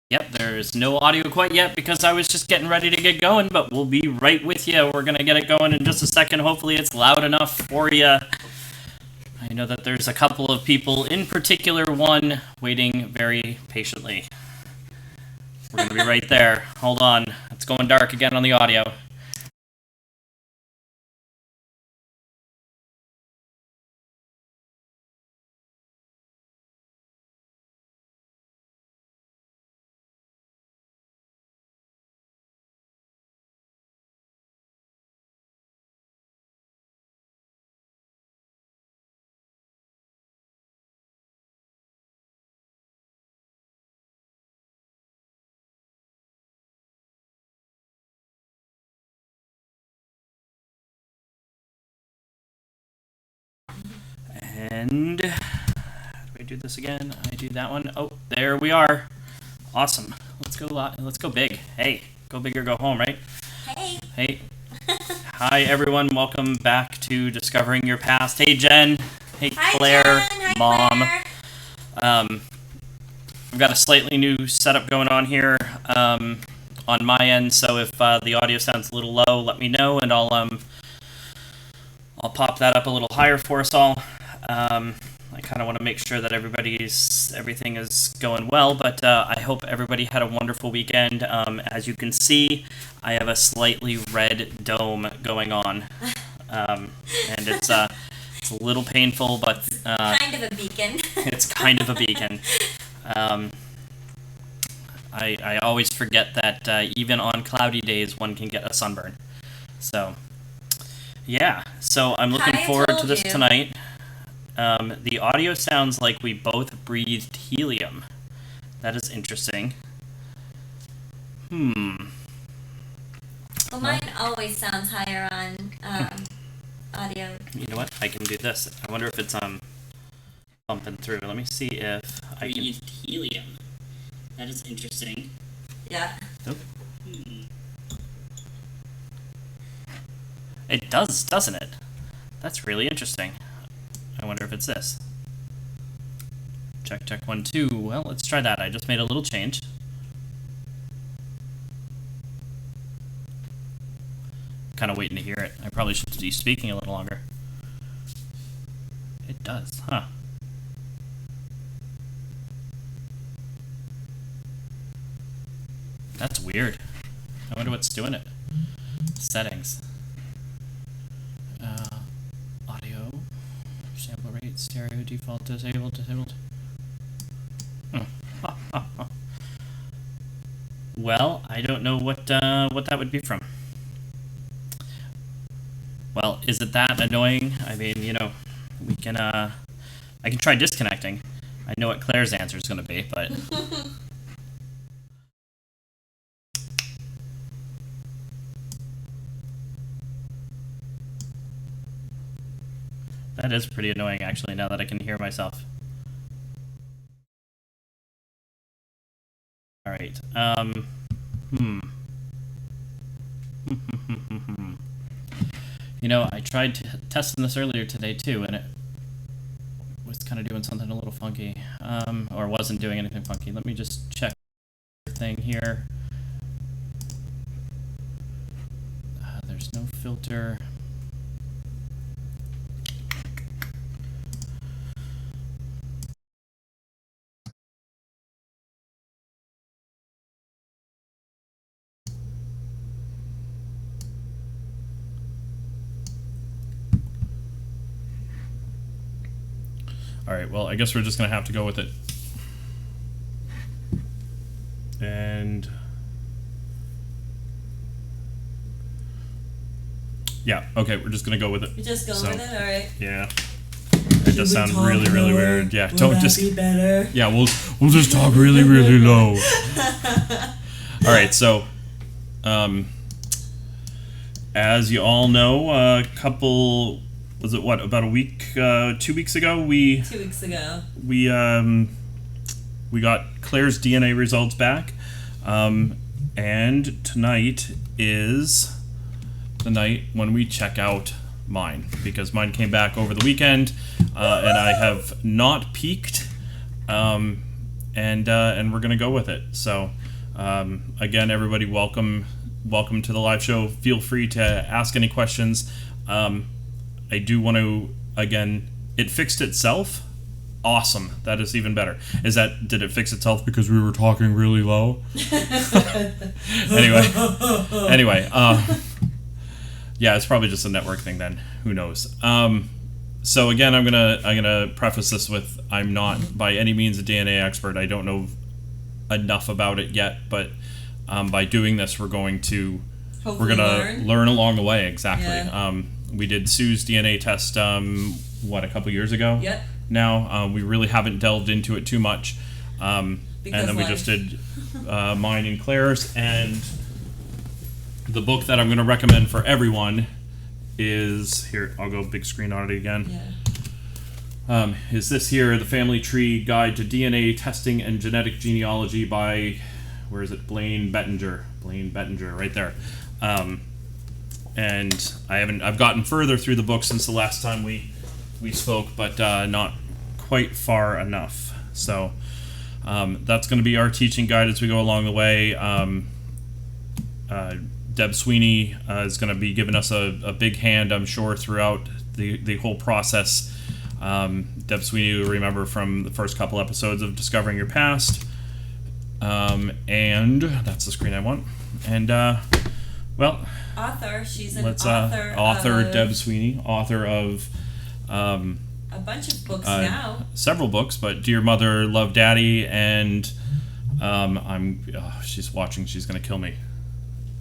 Yep, there's no audio quite yet because I was just getting ready to get going, but we'll be right with you. We're going to get it going in just a second. Hopefully it's loud enough for you. I know that there's a couple of people, in particular one, waiting very patiently. We're going to be right there. Hold on. It's going dark again on the audio. And how do I do this again? I do that one. Oh, there we are. Awesome. Let's go big. Hey, go big or go home, right? Hey. Hey. Hi everyone. Welcome back to Discovering Your Past. Hey Jen. Hey Claire. Hi, Jen. Hi, Mom. Claire. I've got a slightly new setup going on here on my end, so if the audio sounds a little low, let me know, and I'll pop that up a little higher for us all. I kind of want to make sure that everything is going well, but I hope everybody had a wonderful weekend. As you can see, I have a slightly red dome going on, and it's a little painful, but Kind of a beacon. it's kind of a beacon. I always forget that even on cloudy days, one can get a sunburn. So, yeah. So I'm looking forward to this tonight. The audio sounds like we both breathed helium. That is interesting. Well, mine always sounds higher on audio. You know what? I can do this. I wonder if it's bumping through. Let me see if I can. Breathed helium. That is interesting. Yeah. Oh. It does, doesn't it? That's really interesting. I wonder if it's this. Check, 1, 2. Well, let's try that. I just made a little change. Kind of waiting to hear it. I probably should be speaking a little longer. It does, huh? That's weird. I wonder what's doing it. Settings. Audio. Sample rate, stereo, default, disabled. Well, I don't know what that would be from. Well, is it that annoying? I mean, you know, we can, I can try disconnecting. I know what Claire's answer is going to be, but... That is pretty annoying, actually, now that I can hear myself. Alright, You know, I tried testing this earlier today, too, and it was kind of doing something a little funky. Or wasn't doing anything funky. Let me just check the thing here. There's no filter. Alright, well, I guess we're just going to have to go with it. And... yeah, okay, we're just going to go with it. You're just going with it? Alright. Yeah. It does sound really, really weird. Yeah, Will don't just... be better? Yeah, we'll just talk really, really low. Alright, so... as you all know, a couple... was it what, about a week, 2 weeks ago? 2 weeks ago. We got Claire's DNA results back, and tonight is the night when we check out mine, because mine came back over the weekend, and I have not peeked, and we're gonna go with it. So again, everybody, welcome to the live show. Feel free to ask any questions. I do want to, again, it fixed itself. Awesome. That is even better. Did it fix itself because we were talking really low? Anyway, yeah, it's probably just a network thing then. Who knows? So again, I'm gonna preface this with, I'm not by any means a DNA expert. I don't know enough about it yet, but by doing this, we're gonna learn along the way. Exactly. Yeah. We did Sue's DNA test a couple years ago. Yep. Now we really haven't delved into it too much, and then we just did mine and Claire's. And the book that I'm going to recommend for everyone is here. I'll go big screen on it again. Yeah. Is this here, The Family Tree Guide to DNA Testing and Genetic Genealogy by, where is it? Blaine Bettinger, right there. And I've gotten further through the book since the last time we spoke, but not quite far enough. So that's going to be our teaching guide as we go along the way. Deb Sweeney is going to be giving us a big hand, I'm sure, throughout the whole process. Deb Sweeney, you'll remember from the first couple episodes of Discovering Your Past. And that's the screen I want. And, well... Author. She's an author. Author Deb Sweeney, author of... a bunch of books now. Several books, but Dear Mother, Love Daddy, and she's watching, she's going to kill me.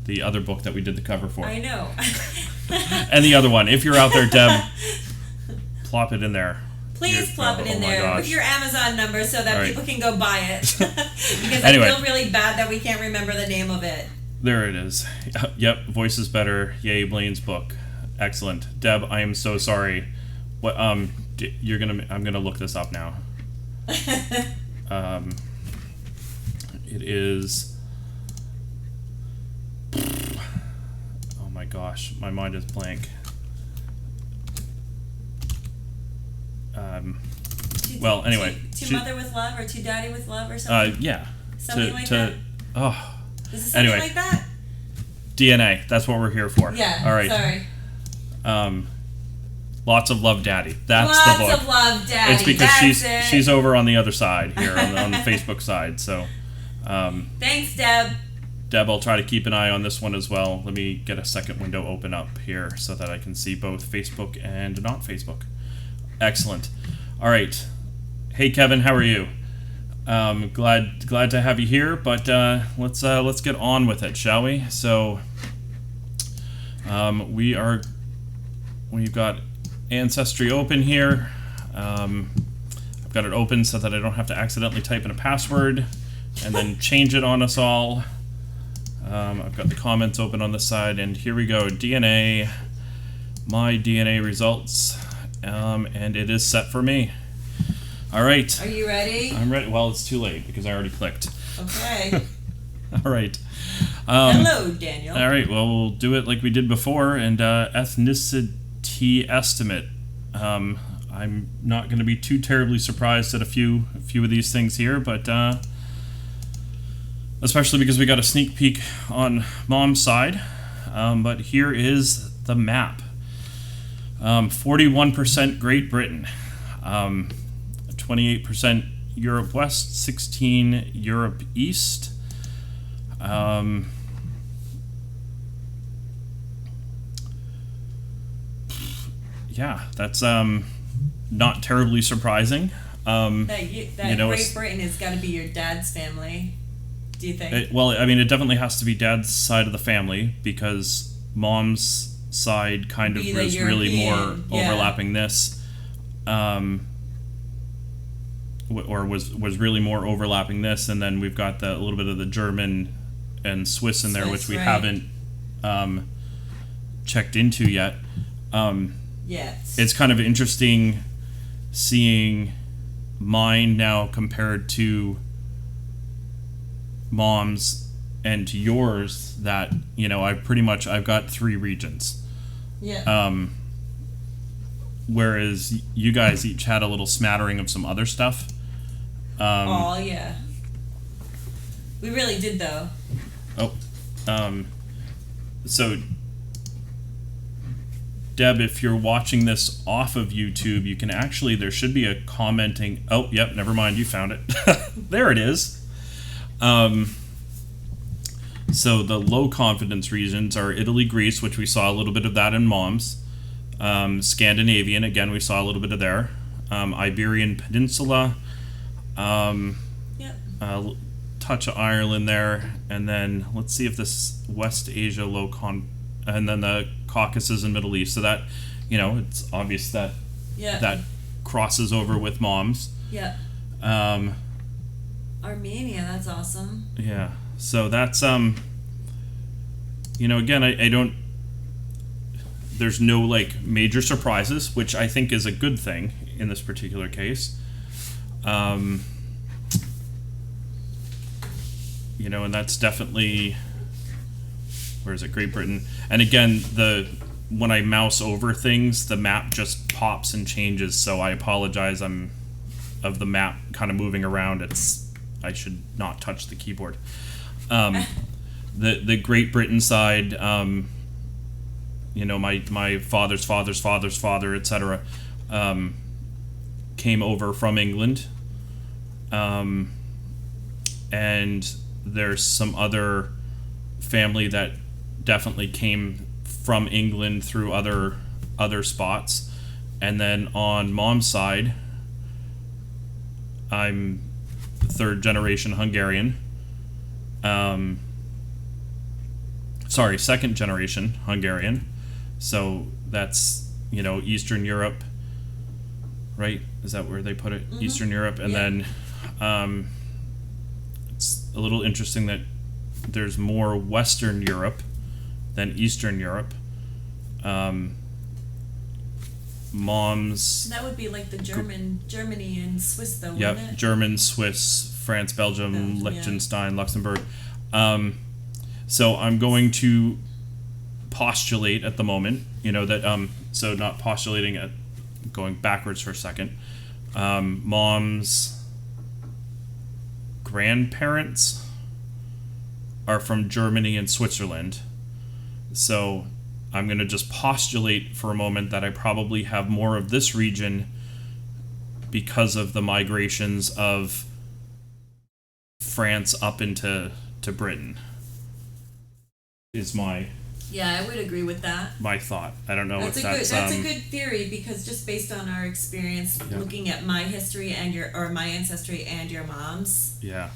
The other book that we did the cover for. I know. And the other one. If you're out there, Deb, plop it in there. Please plop it in there with your Amazon number so that people can go buy it. Because anyway. I feel really bad that we can't remember the name of it. There it is. Yep, Voice is Better. Yay, Blaine's book. Excellent. Deb, I am so sorry. What I'm gonna look this up now. It is, oh my gosh, my mind is blank. Well, anyway, to Mother with Love or To Daddy with Love or something. Yeah. Something like that. Oh. Is it something like that? DNA. That's what we're here for. Yeah. All right. Sorry. Lots of Love Daddy. That's the book. Lots of Love Daddy. It's because she's over on the other side here on the Facebook side. So. Thanks, Deb. Deb, I'll try to keep an eye on this one as well. Let me get a second window open up here so that I can see both Facebook and not Facebook. Excellent. All right. Hey, Kevin, how are you? Glad to have you here, but let's get on with it, shall we? So, we've got Ancestry open here. I've got it open so that I don't have to accidentally type in a password and then change it on us all. I've got the comments open on this side, and here we go. DNA, my DNA results, and it is set for me. All right. Are you ready? I'm ready. Well, it's too late because I already clicked. Okay. All right. Hello, Daniel. All right. Well, we'll do it like we did before, and ethnicity estimate. I'm not going to be too terribly surprised at a few of these things here, but especially because we got a sneak peek on Mom's side. But here is the map. 41% Great Britain. 28% Europe West, 16 Europe East. Yeah, that's not terribly surprising. Great Britain has got to be your dad's family. Do you think? It definitely has to be dad's side of the family because Mom's side kind of was really more overlapping this. Or was really more overlapping this, and then we've got a little bit of the German and Swiss in there, which we haven't checked into yet. Yes. It's kind of interesting seeing mine now compared to Mom's and to yours. That I've got 3 regions. Yeah. Whereas you guys each had a little smattering of some other stuff. Yeah. We really did, though. So, Deb, if you're watching this off of YouTube, you can actually, there should be a commenting. Oh, yep, never mind, you found it. There it is. So the low confidence regions are Italy, Greece, which we saw a little bit of that in Moms. Scandinavian, again, we saw a little bit of there. Iberian Peninsula. Touch of Ireland there. And then let's see if this West Asia and then the Caucasus and Middle East. So that, it's obvious that that crosses over with Moms. Yeah. Armenia, that's awesome. Yeah. So that's again, I don't, there's no like major surprises, which I think is a good thing in this particular case. And that's definitely, where is it? Great Britain. And again, when I mouse over things, the map just pops and changes. So I apologize. I'm of the map kind of moving around. I should not touch the keyboard. The Great Britain side, my father's father's father's father, etc., came over from England, and there's some other family that definitely came from England through other spots, and then on Mom's side, I'm third generation Hungarian. Second generation Hungarian. So that's, Eastern Europe, right? Is that where they put it? Mm-hmm. Eastern Europe. And then it's a little interesting that there's more Western Europe than Eastern Europe. Mom's... That would be like the Germany and Swiss, though, yep, wouldn't it? German, Swiss, France, Belgium, Liechtenstein, Luxembourg. So I'm going to postulate at the moment, that, so not postulating at, going backwards for a second. Mom's grandparents are from Germany and Switzerland. So I'm going to just postulate for a moment that I probably have more of this region because of the migrations of France up into Britain. Is my... Yeah, I would agree with that. My thought. I don't know that's if that's... That's a good theory, because just based on our experience looking at my history and my ancestry and your mom's. Yeah.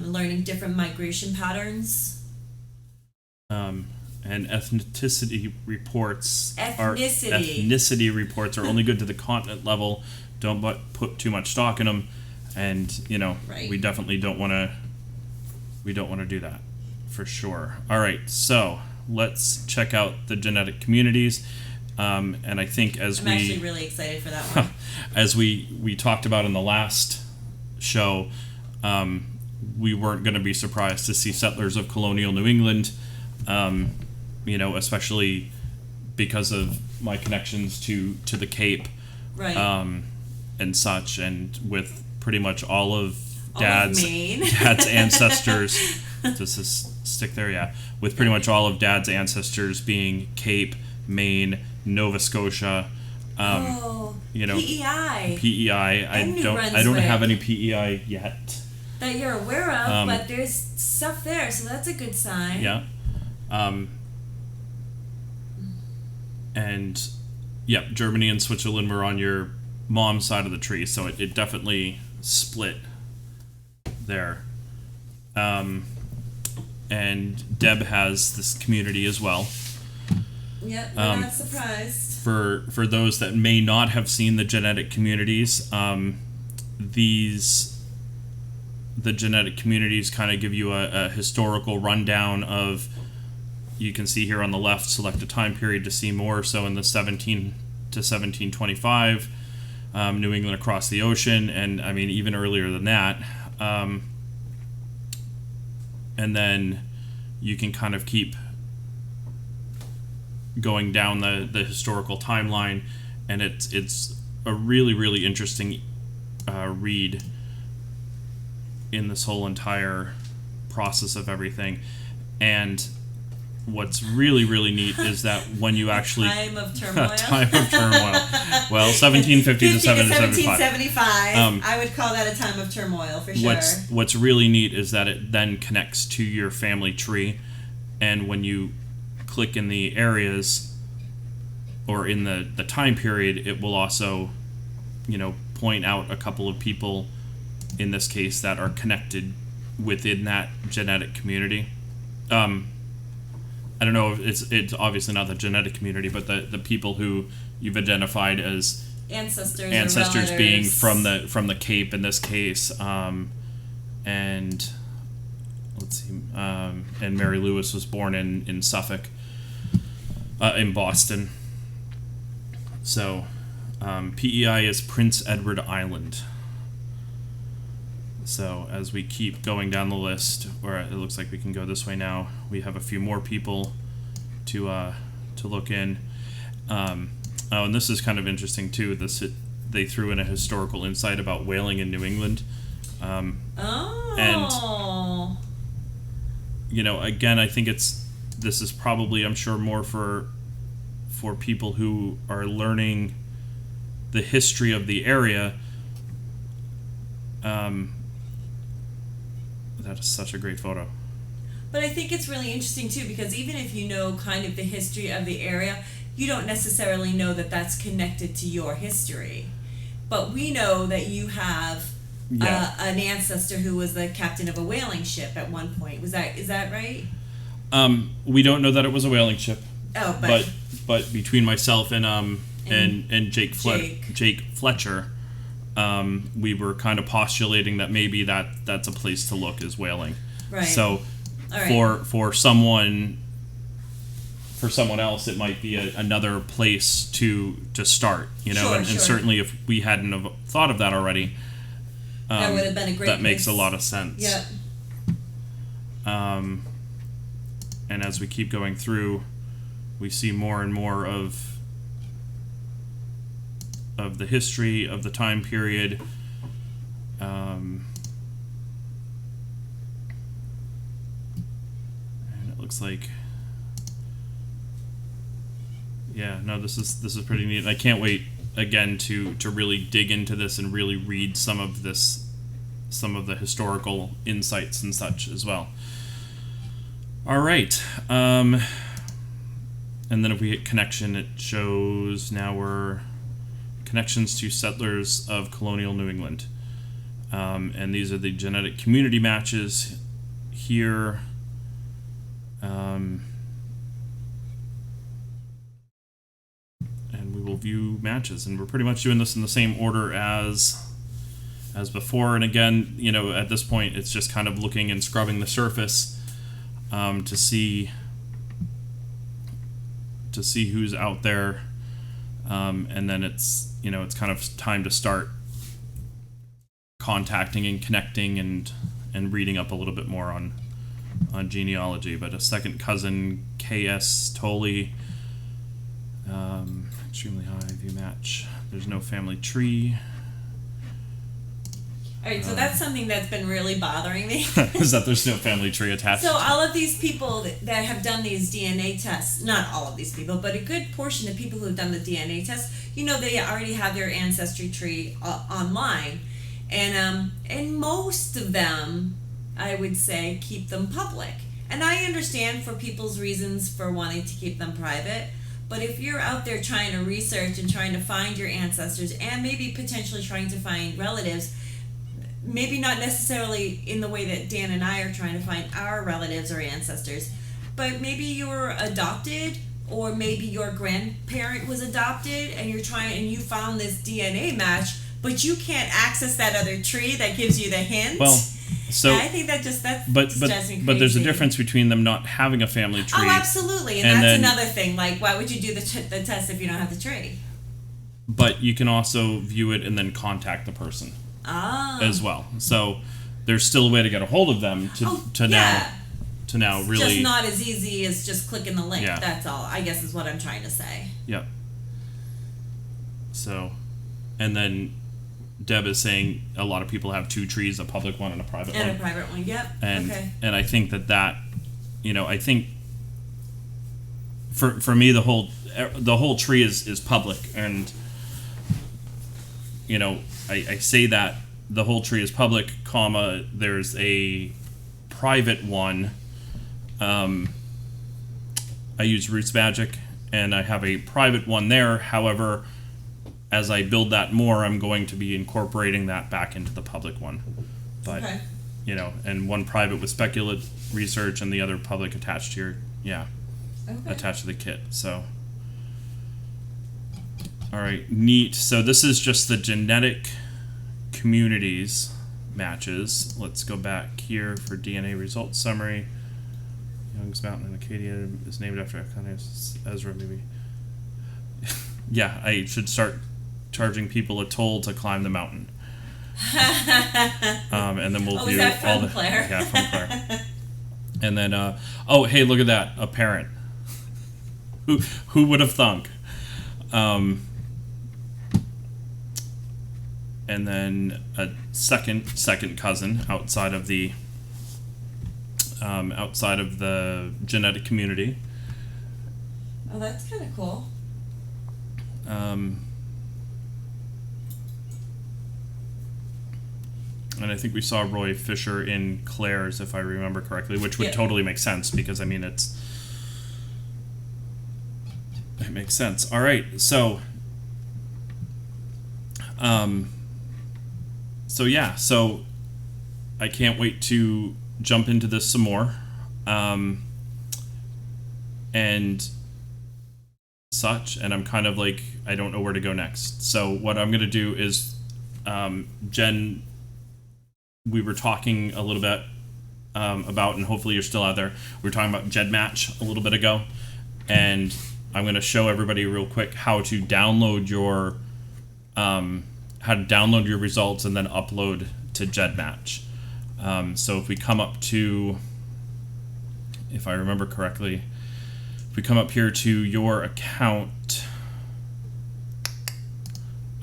Learning different migration patterns. And ethnicity reports are only good to the continent level. Don't put too much stock in them, and we definitely don't want to do that for sure. All right, so let's check out the genetic communities, and I think I'm actually really excited for that one. As we talked about in the last show, we weren't going to be surprised to see settlers of colonial New England. Especially because of my connections to the Cape, right? And such, and with pretty much all of Dad's ancestors. Does this stick there? Yeah, with pretty much all of Dad's ancestors being Cape, Maine, Nova Scotia. PEI. PEI. I don't have any PEI yet that you're aware of, but there's stuff there, so that's a good sign. Yeah. And Germany and Switzerland were on your mom's side of the tree, so it definitely split there. And Deb has this community as well. Yep, we're not surprised. For those that may not have seen the genetic communities, the genetic communities kind of give you a historical rundown of. You can see here on the left, select a time period to see more. So in the 17 to 1725, New England across the ocean, and I mean even earlier than that. And then you can kind of keep going down the historical timeline, and it's a really, really interesting read in this whole entire process of everything. And what's really, really neat is that when you actually... Time of turmoil. Time of turmoil. Well, 1750 to 1775. I would call that a time of turmoil, for sure. What's really neat is that it then connects to your family tree. And when you click in the areas, or in the time period, it will also, point out a couple of people, in this case, that are connected within that genetic community. I don't know if it's obviously not the genetic community, but the people who you've identified as ancestors being from the Cape in this case, and let's see, and Mary Lewis was born in Suffolk, in Boston. So, PEI is Prince Edward Island. So as we keep going down the list, or it looks like we can go this way now, we have a few more people to look in. And this is kind of interesting too. They threw in a historical insight about whaling in New England. And again, I think this is probably, I'm sure, more for people who are learning the history of the area. That is such a great photo. But I think it's really interesting too, because even if you know kind of the history of the area, you don't necessarily know that that's connected to your history. But we know that you have an ancestor who was the captain of a whaling ship at one point. Is that right? We don't know that it was a whaling ship. Oh, but between myself and Jake Fletcher, we were kind of postulating that maybe that's a place to look, is whaling. Right. So for someone else, it might be another place to start, Sure. And certainly if we hadn't have thought of that already, that would have been a great that place. makes a lot of sense. Yeah. And as we keep going through, we see more and more of the history of the time period. And it looks like, this is pretty neat. I can't wait again to really dig into this and really read some of the historical insights and such as well. All right. And then if we hit connection, it shows now we're connections to settlers of colonial New England. And these are the genetic community matches here. And we will view matches, and we're pretty much doing this in the same order as before. And again, at this point, it's just kind of looking and scrubbing the surface to see who's out there, and then it's kind of time to start contacting and connecting and reading up a little bit more on genealogy. But a second cousin, K.S. Tolley, extremely high view match. There's no family tree. All right, so that's something that's been really bothering me. Is that there's no family tree attached? So all of these people that have done these DNA tests, not all of these people, but a good portion of people who have done the DNA tests, they already have their ancestry tree online. And most of them, I would say, keep them public. And I understand for people's reasons for wanting to keep them private. But if you're out there trying to research and trying to find your ancestors, and maybe potentially trying to find relatives, maybe not necessarily in the way that Dan and I are trying to find our relatives or ancestors, but maybe you were adopted, or maybe your grandparent was adopted, and you found this DNA match, but you can't access that other tree that gives you the hint. Well, so and I think that drives me crazy. But there's a difference between them not having a family tree. Oh, absolutely, and that's another thing. Like, why would you do the test if you don't have the tree? But you can also view it and then contact the person as well. So there's still a way to get a hold of them to now really. Just not as easy as just clicking the link. Yeah. That's all, I guess, is what I'm trying to say. Yep. So, and then Deb is saying a lot of people have two trees, a public one and a private one. And a private one, yep. And okay. and I think that I think for me the whole tree is public, and I say that the whole tree is public, comma, there's a private one. I use Roots Magic, and I have a private one there. However, as I build that more, I'm going to be incorporating that back into the public one. But, Okay. And one private with speculative research and the other public attached to Okay. attached to the kit. So, all right, neat. So this is just the genetic communities matches. Let's go back here for DNA results summary. Young's Mountain in Acadia is named after Ezra, maybe. Yeah, I should start charging people a toll to climb the mountain. And then we'll is do that from all the Claire? Yeah, from Claire. And then hey, look at that, a parent. Who would have thunk? And then a second cousin outside of the genetic community. Oh, that's kind of cool. And I think we saw Roy Fisher in Claire's, if I remember correctly, which would totally make sense because it makes sense. All right, so I can't wait to jump into this some more, and such. And I'm kind of like, I don't know where to go next. So what I'm gonna do is, Jen, we were talking a little bit about, and hopefully you're still out there, we were talking about GEDmatch a little bit ago, and I'm going to show everybody real quick how to download your results and then upload to GEDmatch. So if we come up to, if I remember correctly, if we come up here to your account,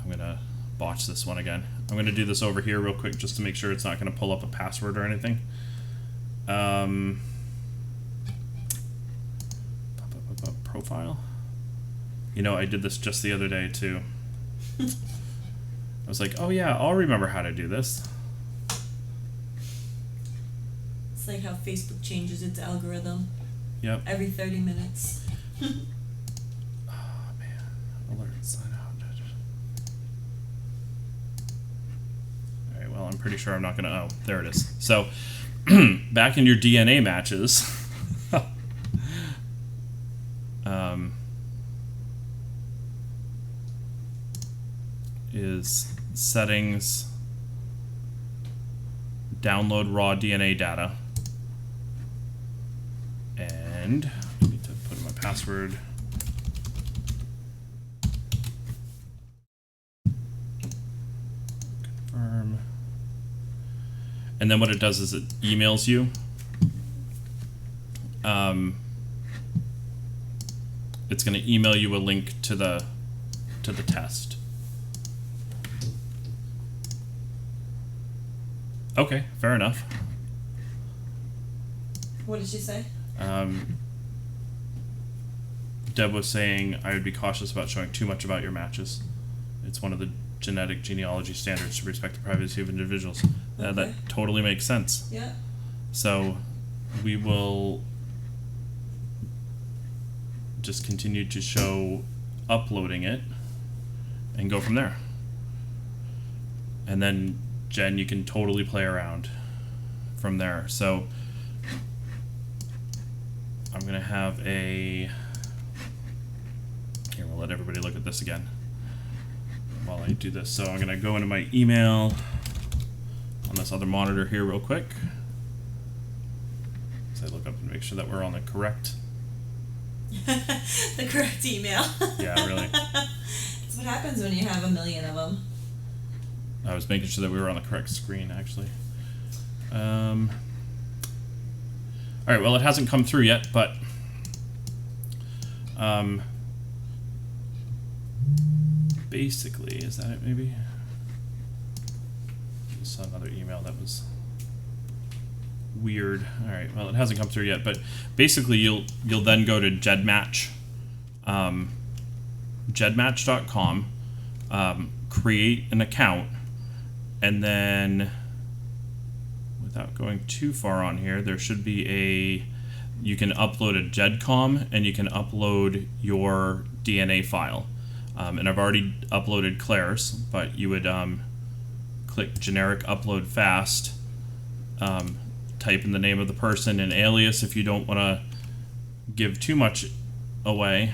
I'm going to botch this one again. I'm going to do this over here real quick just to make sure it's not going to pull up a password or anything. Profile. I did this just the other day too. I was like, oh yeah, I'll remember how to do this. It's like how Facebook changes its algorithm. Yep. Every 30 minutes. Oh man. Alert, sign out. Well, I'm pretty sure I'm not going to... Oh, there it is. So, back in your DNA matches, is settings, download raw DNA data, and I need to put in my password. Confirm. And then what it does is it emails you. It's going to email you a link to the test. Okay, fair enough. What did she say? Deb was saying I would be cautious about showing too much about your matches. It's one of the genetic genealogy standards to respect the privacy of individuals. Okay. That totally makes sense. Yeah. So we will just continue to show uploading it and go from there. And then, Jen, you can totally play around from there. So I'm going to have a... Here, we'll let everybody look at this again while I do this. So I'm going to go into my email on this other monitor here real quick. So I look up and make sure that we're on the correct... the correct email. Yeah, really. That's what happens when you have a million of them. I was making sure that we were on the correct screen, actually. All right, well, it hasn't come through yet, but basically, is that it maybe? just saw another email that was weird. All right, well, it hasn't come through yet, but basically you'll then go to GEDmatch, gedmatch.com, create an account, and then without going too far on here, there should be you can upload a GEDCOM and you can upload your DNA file. And I've already uploaded Claire's, but you would click generic upload fast, type in the name of the person and alias if you don't want to give too much away,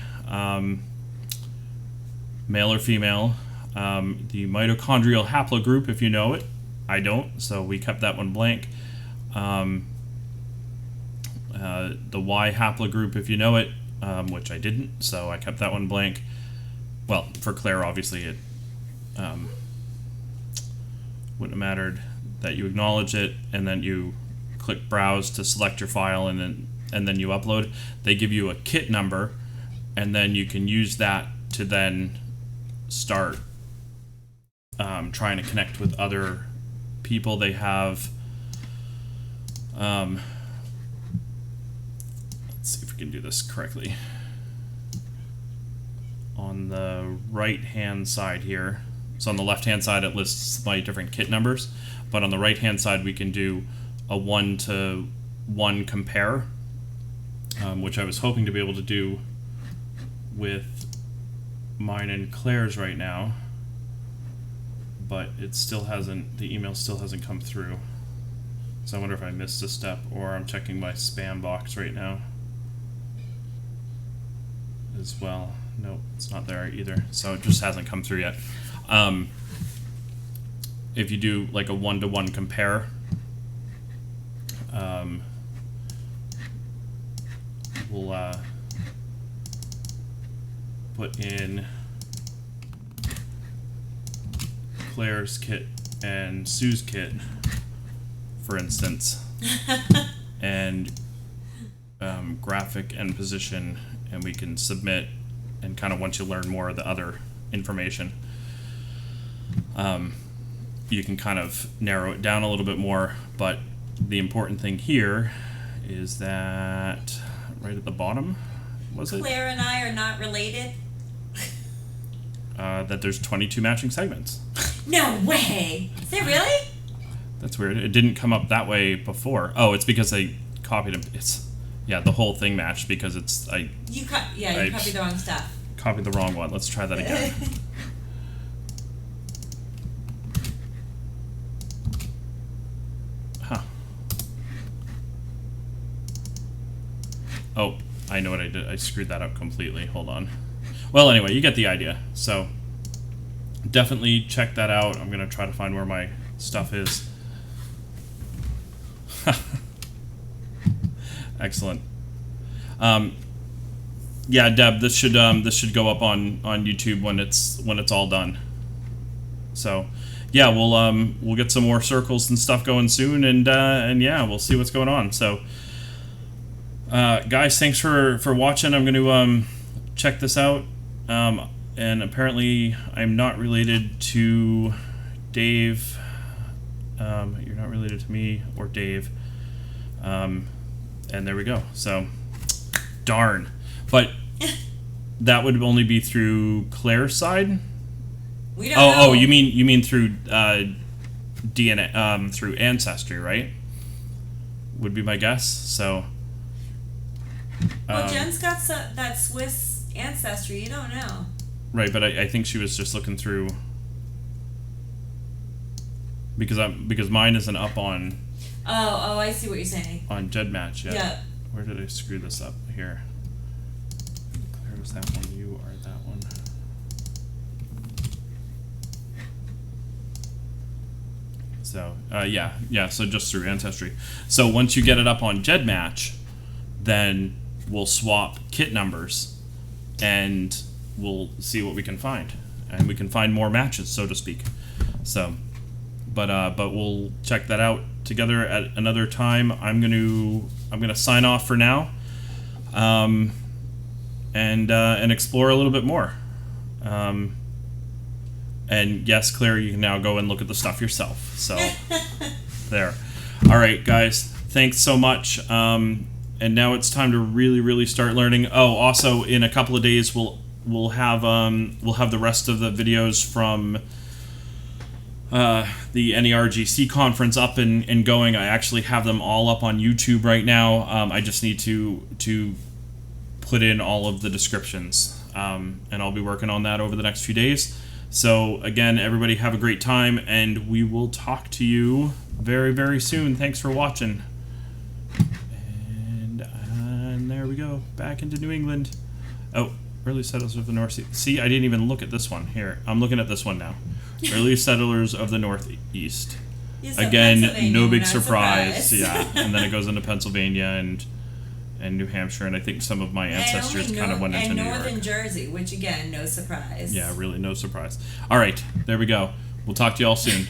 male or female, the mitochondrial haplogroup if you know it. I don't, so we kept that one blank. The Y haplogroup if you know it, which I didn't, so I kept that one blank. Well, for Claire, obviously, it wouldn't have mattered that you acknowledge it, and then you click Browse to select your file, and then you upload. They give you a kit number, and then you can use that to then start trying to connect with other people. They have, let's see if we can do this correctly. On the right-hand side here, so on the left-hand side it lists my different kit numbers, but on the right-hand side we can do a 1-to-1 compare, which I was hoping to be able to do with mine and Claire's right now, but it still hasn't, the email still hasn't come through. So I wonder if I missed a step, or I'm checking my spam box right now as well. Nope, it's not there either, so it just hasn't come through yet. If you do like a 1-to-1 compare, we'll put in Claire's kit and Sue's kit, for instance, and graphic and position, and we can submit. And kind of once you learn more of the other information, you can kind of narrow it down a little bit more. But the important thing here is that right at the bottom, Claire and I are not related? That there's 22 matching segments. No way! Is there really? That's weird. It didn't come up that way before. Oh, it's because I copied them. Yeah, the whole thing matched because You copied the wrong stuff. Copied the wrong one. Let's try that again. Huh. Oh, I know what I did. I screwed that up completely. Hold on. Well, anyway, you get the idea. So definitely check that out. I'm going to try to find where my stuff is. Excellent. Yeah, Deb, this should go up on YouTube when it's all done. So, yeah, we'll get some more circles and stuff going soon, and yeah, we'll see what's going on. So, guys, thanks for watching. I'm going to check this out. And apparently, I'm not related to Dave. You're not related to me or Dave. And there we go. So, darn. But that would only be through Claire's side. We don't know. Oh, you mean through DNA, through Ancestry, right? Would be my guess. So. Well, Jen's got that Swiss Ancestry. You don't know. Right, but I think she was just looking through because mine isn't up on. Oh, I see what you're saying. On GEDmatch, yeah. Yeah. Where did I screw this up? Here. Claire was that one. You are that one. So, yeah. So just through Ancestry. So once you get it up on GEDmatch, then we'll swap kit numbers, and we'll see what we can find, and we can find more matches, so to speak. So, but we'll check that out together at another time. I'm gonna sign off for now, and explore a little bit more. And yes, Claire, you can now go and look at the stuff yourself. So, there. All right, guys. Thanks so much. And now it's time to really start learning. Oh, also, in a couple of days, we'll have the rest of the videos from the NERGC conference up and going. I actually have them all up on YouTube right now. I just need to put in all of the descriptions, and I'll be working on that over the next few days. So again, everybody have a great time, and we will talk to you very soon. Thanks for watching. And there we go, back into New England. Oh, early settlers of the North Sea. See, I didn't even look at this one. Here, I'm looking at this one now. Early settlers of the Northeast. Again, no big surprise. Yeah, and then it goes into Pennsylvania and New Hampshire, and I think some of my ancestors kind of went into New York. And Northern Jersey, which again, no surprise. Yeah, really no surprise. All right, there we go. We'll talk to you all soon.